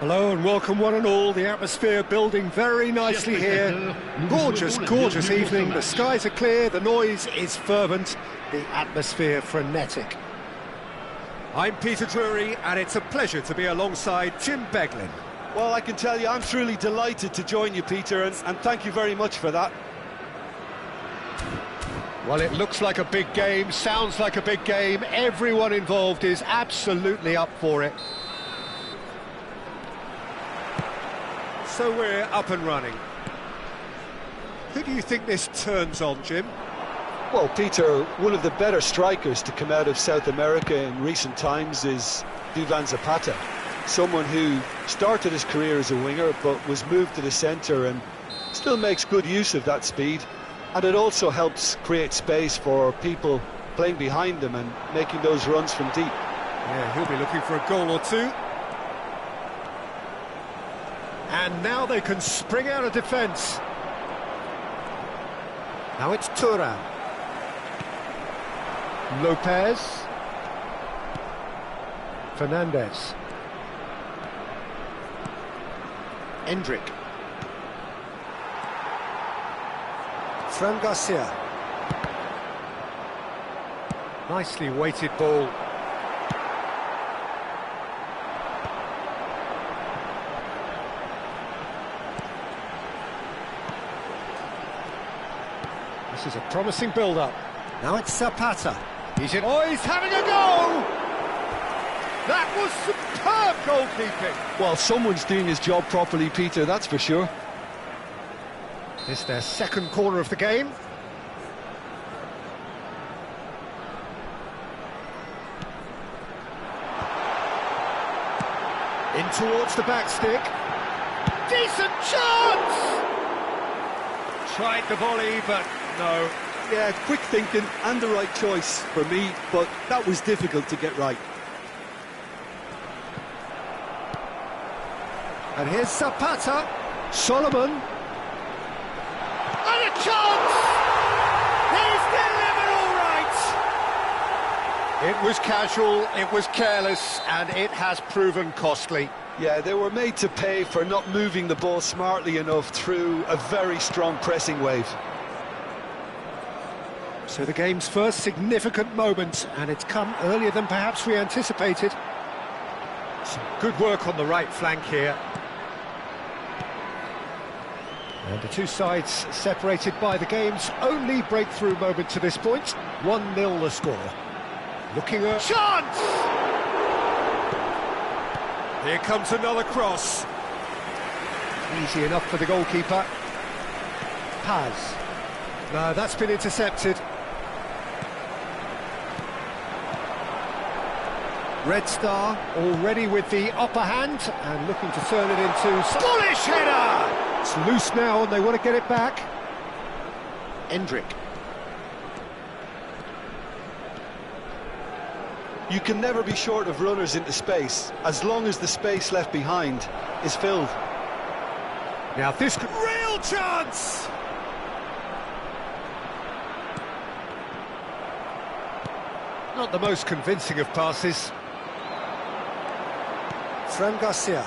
Hello and welcome one and all. The atmosphere building very nicely here. Gorgeous, gorgeous evening. The skies are clear, the noise is fervent, the atmosphere frenetic. I'm Peter Drury and it's a pleasure to be alongside Jim Beglin. Well, I can tell you I'm truly delighted to join you, Peter, and thank you very much for that. Well, it looks like a big game, sounds like a big game. Everyone involved is absolutely up for it. So we're up and running. Who do you think this turns on, Jim? Well, Peter, one of the better strikers to come out of South America in recent times is Duvan Zapata. Someone who started his career as a winger but was moved to the centre and still makes good use of that speed. And it also helps create space for people playing behind him and making those runs from deep. Yeah, he'll be looking for a goal or two. And now they can spring out of defence. Now it's Turan. Lopez. Fernandez. Endrick. Fran Garcia. Nicely weighted ball. This is a promising build-up. Now it's Zapata. He's in. Oh, he's having a go! That was superb goalkeeping. Well, someone's doing his job properly, Peter, that's for sure. It's their second corner of the game. In towards the back stick. Decent chance! Tried the volley, but no. Yeah, quick thinking and the right choice for me, but that was difficult to get right. And here's Zapata. Solomon. And a chance! He's delivered all right! It was casual, it was careless, and it has proven costly. Yeah, they were made to pay for not moving the ball smartly enough through a very strong pressing wave. So the game's first significant moment, and it's come earlier than perhaps we anticipated. Some good work on the right flank here. And the two sides separated by the game's only breakthrough moment to this point. 1-0 the score. Looking at... Chance! Here comes another cross. Easy enough for the goalkeeper. Paz. No, that's been intercepted. Red Star already with the upper hand and looking to turn it into... Bullish header! It's loose now and they want to get it back. Endrick. You can never be short of runners into space, as long as the space left behind is filled. Now this could... Real chance! Not the most convincing of passes. Fran Garcia.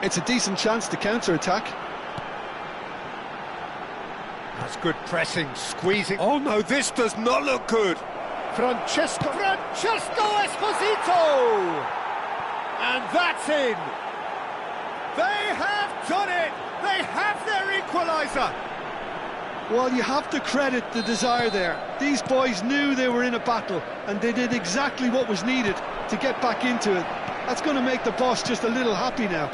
It's a decent chance to counter-attack. That's good pressing, squeezing. Oh no, this does not look good. Francesco Esposito! And that's in. They have done it. They have their equaliser. Well, you have to credit the desire there. These boys knew they were in a battle, and they did exactly what was needed to get back into it. That's going to make the boss just a little happy now.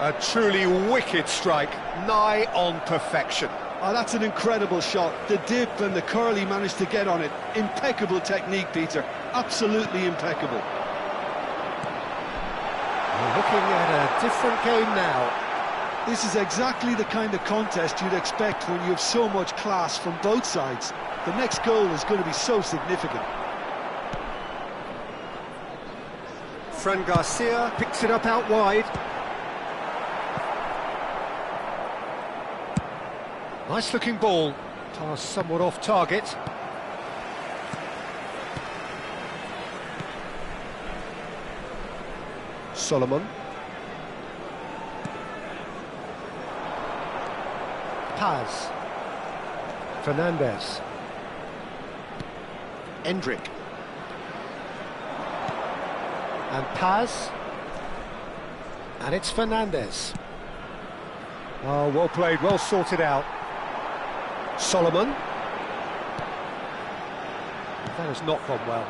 A truly wicked strike, nigh on perfection. Oh, that's an incredible shot. The dip and the curl he managed to get on it. Impeccable technique, Peter. Absolutely impeccable. We're looking at a different game now. This is exactly the kind of contest you'd expect when you have so much class from both sides. The next goal is going to be so significant. Fran Garcia picks it up out wide. Nice looking ball. Pass somewhat off target. Solomon. Paz. Fernandez. Endrick. And Paz. And it's Fernandez. Oh, well played, well sorted out. Solomon. That has not gone well.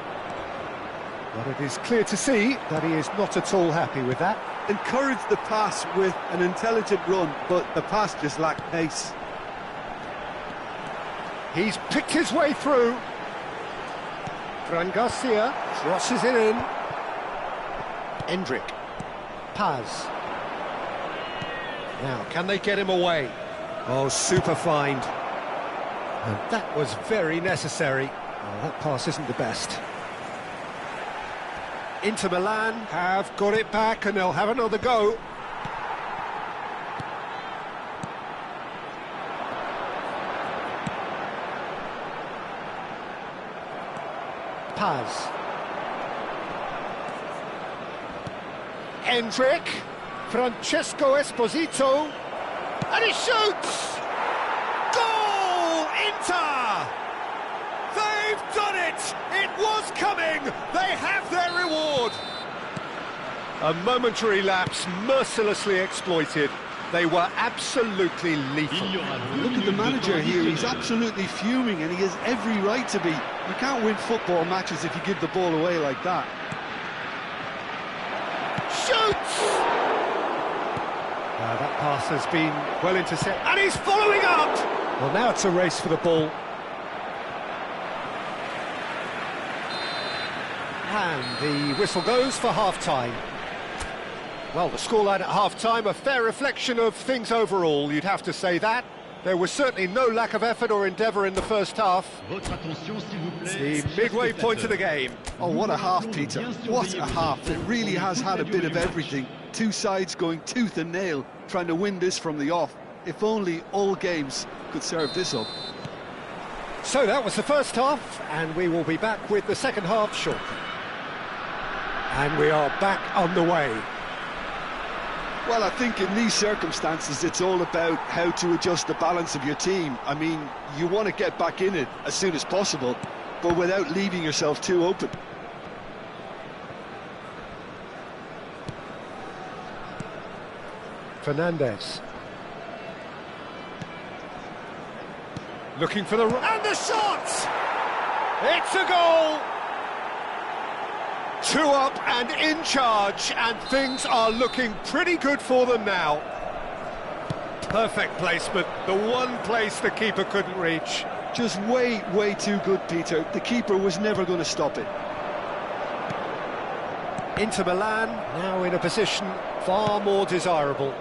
But it is clear to see that he is not at all happy with that. Encouraged the pass with an intelligent run, but the pass just lacked pace. He's picked his way through. Fran Garcia crosses it in. Endrick. Paz. Now, can they get him away? Oh, super find. And that was very necessary. Oh, that pass isn't the best. Inter Milan have got it back and they'll have another go. Paz. Endrick. Francesco Esposito. And he shoots! Goal! Inter! They've done it! It was coming! They have their reward! A momentary lapse mercilessly exploited. They were absolutely lethal. Look at the manager here, he's absolutely fuming and he has every right to be. You can't win football matches if you give the ball away like that. Shoots! That pass has been well intercepted, and he's following up! Well, now it's a race for the ball. And the whistle goes for half-time. Well, the scoreline at half-time, a fair reflection of things overall, you'd have to say that. There was certainly no lack of effort or endeavour in the first half. The midway point of the game. Oh, what a half, Peter. What a half. It really has had a bit of everything. Two sides going tooth and nail, trying to win this from the off. If only all games could serve this up. So that was the first half, and we will be back with the second half shortly. And we are back on the way. Well, I think in these circumstances, it's all about how to adjust the balance of your team. I mean, you want to get back in it as soon as possible, but without leaving yourself too open. Fernandez. Looking for the... And the shot! It's a goal! 2 up and in charge, and things are looking pretty good for them now. Perfect placement, the one place the keeper couldn't reach. Just way too good, Peter. The keeper was never going to stop it. Inter Milan now in a position far more desirable.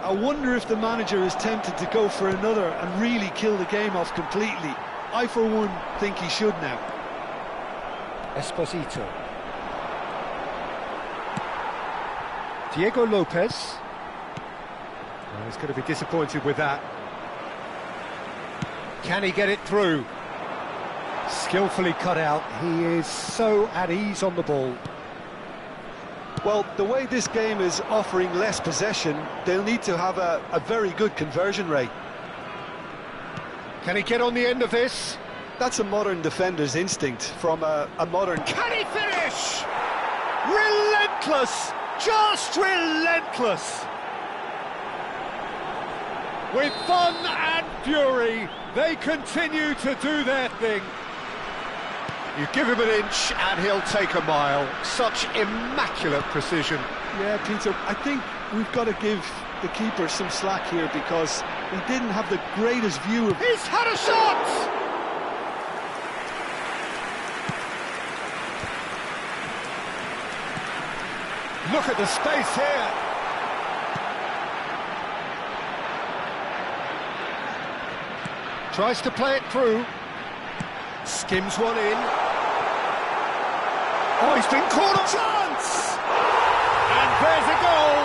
I wonder if the manager is tempted to go for another and really kill the game off completely. I, for one, think he should now. Esposito. Diego Lopez. Oh, he's going to be disappointed with that. Can he get it through? Skillfully cut out. He is so at ease on the ball. Well, the way this game is offering less possession, they'll need to have a very good conversion rate. Can he get on the end of this? That's a modern defender's instinct from a modern... Can he finish? Relentless! Just relentless! With fun and fury, they continue to do their thing. You give him an inch and he'll take a mile. Such immaculate precision. Yeah, Peter, I think we've got to give the keeper some slack here because he didn't have the greatest view of... He's had a shot! Look at the space here. Tries to play it through. Skims one in. Oh, he's been caught a chance! And there's a goal!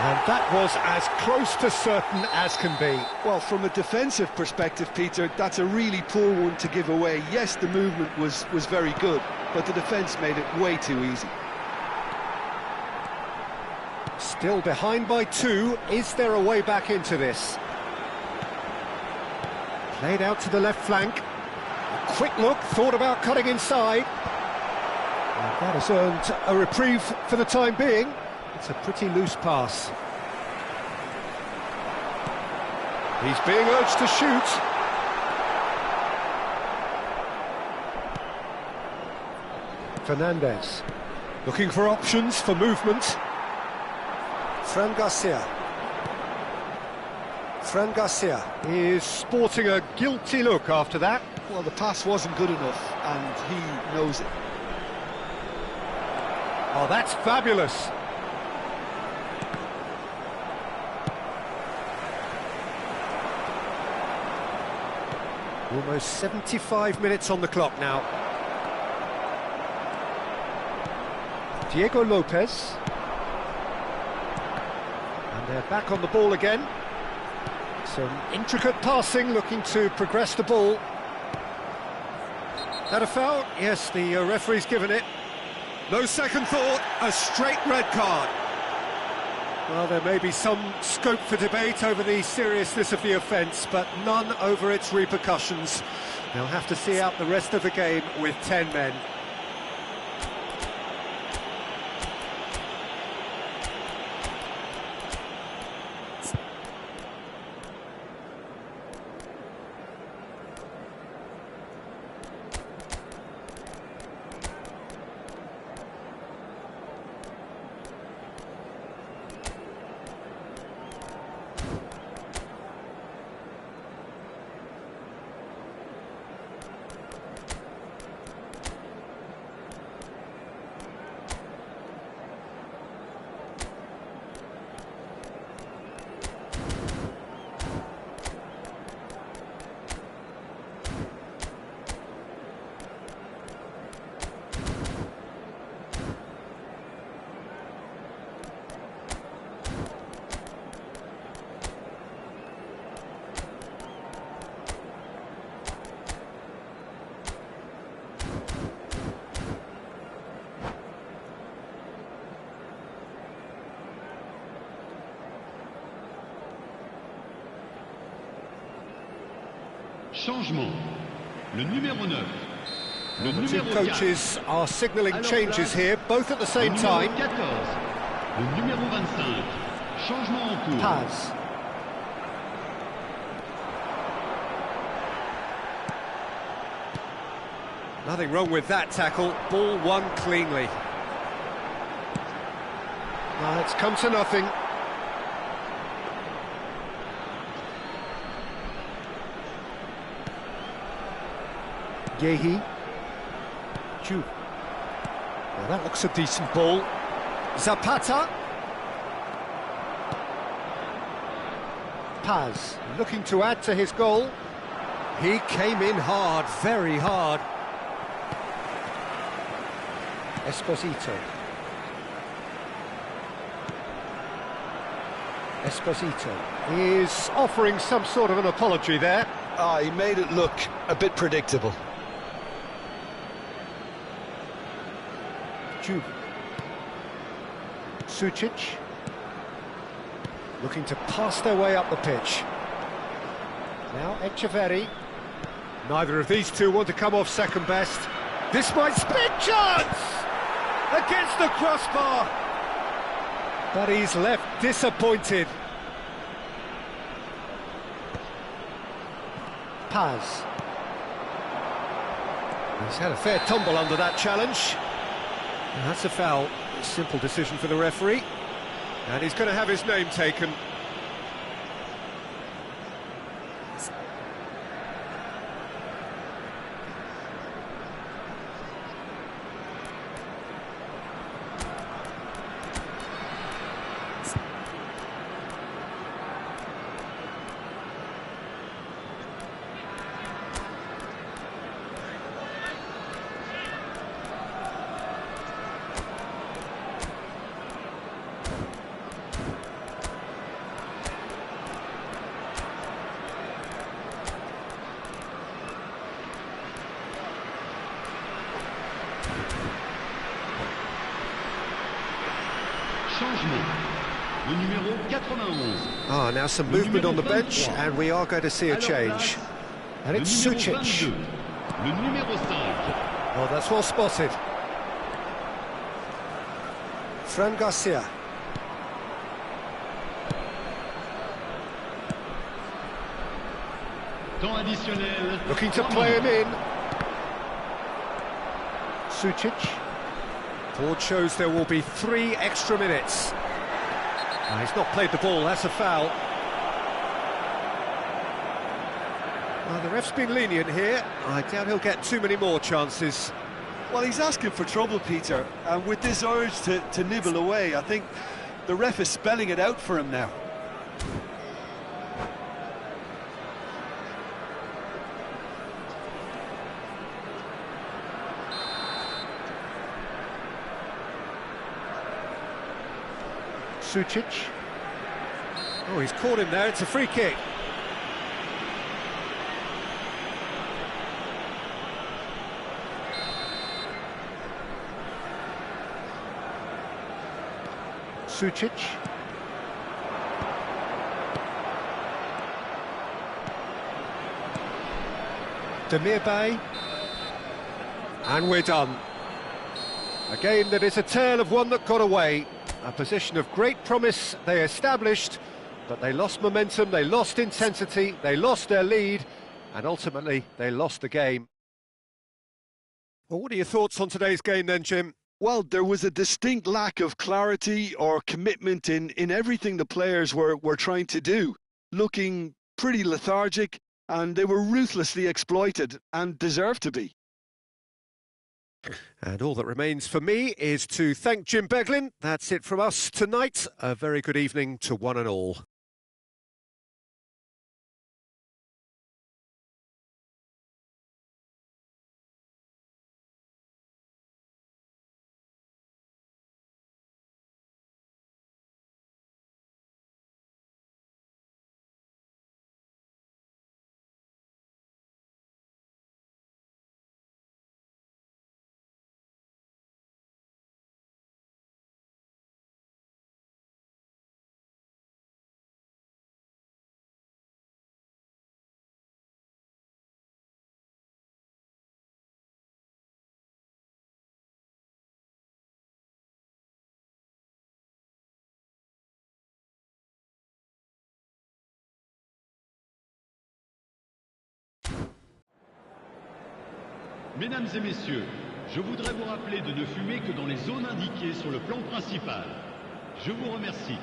And that was as close to certain as can be. Well, from a defensive perspective, Peter, that's a really poor one to give away. Yes, the movement was very good, but the defence made it way too easy. Still behind by 2. Is there a way back into this? Laid out to the left flank. A quick look, thought about cutting inside. And that has earned a reprieve for the time being. It's a pretty loose pass. He's being urged to shoot. Fernandez. Looking for options for movement. Fran Garcia. Fran Garcia is sporting a guilty look after that. Well, the pass wasn't good enough, and he knows it. Oh, that's fabulous. Almost 75 minutes on the clock now. Diego Lopez. And they're back on the ball again. Some intricate passing, looking to progress the ball. That a foul? Yes, the referee's given it. No second thought, a straight red card. Well, there may be some scope for debate over the seriousness of the offence, but none over its repercussions. They'll have to see out the rest of the game with 10 men. Changement. Le numéro 9. Le The numéro two coaches are signalling changes here, both at the same time. 14. Le numéro 25. Changement en cours. Paz. Nothing wrong with that tackle. Ball won cleanly. It's come to nothing. Yehi. Juve. Well, that looks a decent ball. Zapata. Paz, looking to add to his goal. He came in hard, very hard. Esposito. Esposito is offering some sort of an apology there. He made it look a bit predictable. Juve. Sucic. Looking to pass their way up the pitch. Now Echeverri. Neither of these two want to come off second best. This might big chance! Against the crossbar! But he's left disappointed. Paz. He's had a fair tumble under that challenge. And that's a foul. Simple decision for the referee. And he's going to have his name taken. Le numéro 91. Now some movement on the bench, and we are going to see a change. And it's Sucic. Le numéro 5. Oh, that's well spotted. Fran Garcia. Temps additionnel. Looking to play him in. Sucic. Board shows there will be 3 extra minutes. He's not played the ball, that's a foul. The ref's been lenient here. I doubt he'll get too many more chances. Well, he's asking for trouble, Peter, and with this urge to nibble away, I think the ref is spelling it out for him now. Sucic. Oh, he's caught him there, it's a free kick. Sucic. Demirbay. And we're done. A game that is a tale of one that got away. A position of great promise they established, but they lost momentum, they lost intensity, they lost their lead, and ultimately they lost the game. Well, what are your thoughts on today's game then, Jim? Well, there was a distinct lack of clarity or commitment in everything the players were trying to do, looking pretty lethargic, and they were ruthlessly exploited and deserved to be. And all that remains for me is to thank Jim Beglin. That's it from us tonight. A very good evening to one and all. Mesdames et messieurs, je voudrais vous rappeler de ne fumer que dans les zones indiquées sur le plan principal. Je vous remercie.